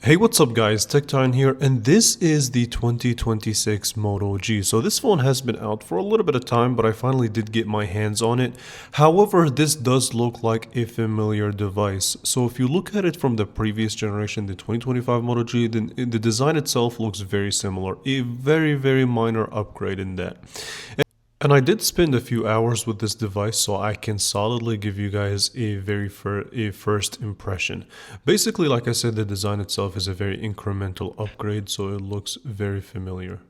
Hey, what's up guys, TechTime here, and this is the 2026 Moto G. So this phone has been out for a little bit of time, but I finally did get my hands on it. However, this does look like a familiar device. So if you look at it from the previous generation, the 2025 Moto G, then the design itself looks very similar. A very minor upgrade in that. And I did spend a few hours with this device, so I can solidly give you guys a first impression. Basically, like I said, the design itself is a very incremental upgrade, so it looks very familiar.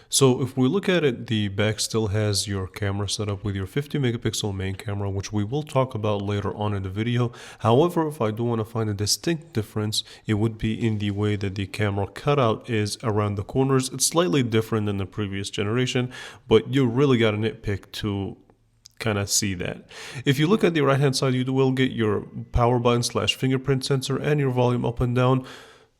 So if we look at it, the back still has your camera setup with your 50 megapixel main camera, which we will talk about later on in the video. However, if I do want to find a distinct difference, it would be in the way that the camera cutout is around the corners. It's slightly different than the previous generation, but you really got to nitpick to kind of see that. If you look at the right hand side, you will get your power button / fingerprint sensor and your volume up and down.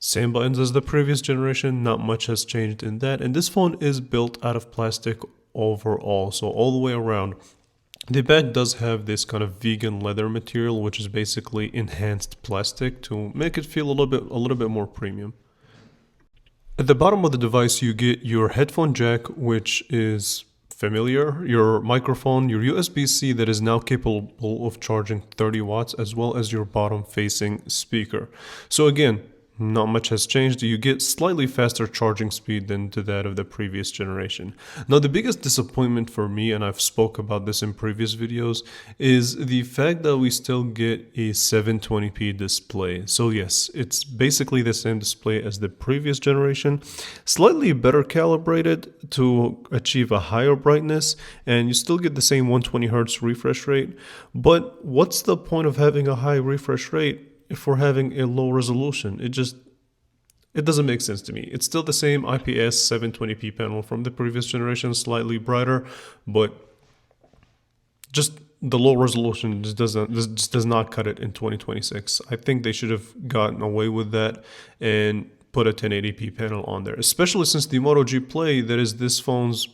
Same buttons as the previous generation, not much has changed in that. And this phone is built out of plastic overall, so all the way around. The back does have this kind of vegan leather material, which is basically enhanced plastic to make it feel a little bit more premium. At the bottom of the device, you get your headphone jack, which is familiar, your microphone, your USB-C that is now capable of charging 30 watts, as well as your bottom facing speaker. So again, not much has changed. You get slightly faster charging speed than to that of the previous generation. Now, the biggest disappointment for me, and I've spoke about this in previous videos, is the fact that we still get a 720p display. So yes, it's basically the same display as the previous generation, slightly better calibrated to achieve a higher brightness, and you still get the same 120 Hz refresh rate. But what's the point of having a high refresh rate if we're having a low resolution? It doesn't make sense to me. It's still the same IPS 720p panel from the previous generation, slightly brighter, but just the low resolution just does not cut it in 2026. I think they should have gotten away with that and put a 1080p panel on there, especially since the Moto G Play, that is this phone's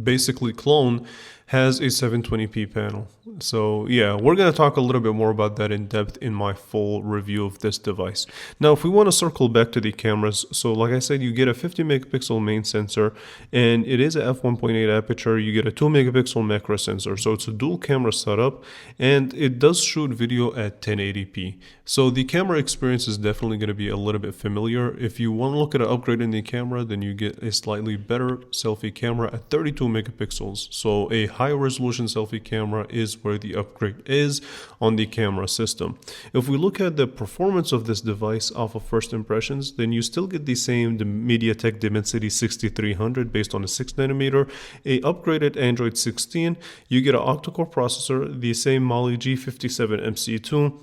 basically clone, has a 720p panel. So yeah, we're going to talk a little bit more about that in depth in my full review of this device. Now, if we want to circle back to the cameras, so like I said, you get a 50 megapixel main sensor, and it is a f1.8 aperture. You get a 2 megapixel macro sensor, so it's a dual camera setup, and it does shoot video at 1080p. So the camera experience is definitely going to be a little bit familiar. If you want to look at an upgrade in the camera, then you get a slightly better selfie camera at 32 megapixels. So a high resolution selfie camera is where the upgrade is on the camera system. If we look at the performance of this device off of first impressions, then you still get the same MediaTek Dimensity 6300 based on a 6nm, a upgraded Android 16, you get an octa-core processor, the same Mali G57MC2,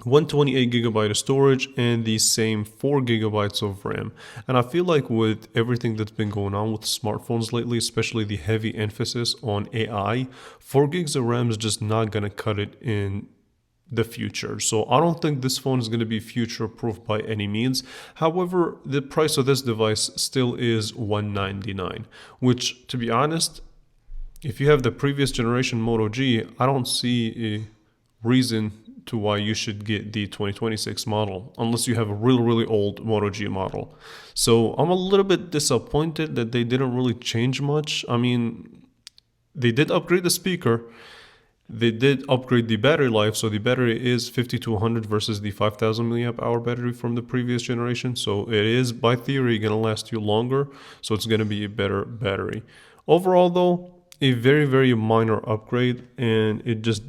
128GB of storage, and the same 4GB of RAM. And I feel like with everything that's been going on with smartphones lately, especially the heavy emphasis on AI, 4GB of RAM is just not going to cut it in the future. So I don't think this phone is going to be future proof by any means. However, the price of this device still is $199, which, to be honest, if you have the previous generation Moto G, I don't see a reason to why you should get the 2026 model unless you have a really old Moto G model. So I'm a little bit disappointed that they didn't really change much. I mean, they did upgrade the speaker, they did upgrade the battery life, so the battery is 5200 versus the 5000 milliamp hour battery from the previous generation. So it is, by theory, going to last you longer, so it's going to be a better battery. Overall though, a very minor upgrade, and it just,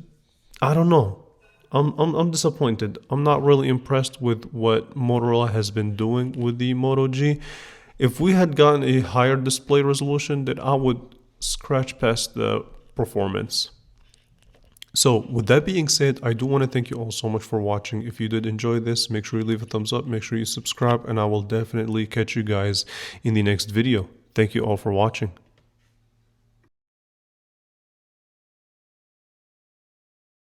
I don't know. I'm disappointed. I'm not really impressed with what Motorola has been doing with the Moto G. If we had gotten a higher display resolution, then I would scratch past the performance. So with that being said, I do want to thank you all so much for watching. If you did enjoy this, make sure you leave a thumbs up, make sure you subscribe, and I will definitely catch you guys in the next video. Thank you all for watching.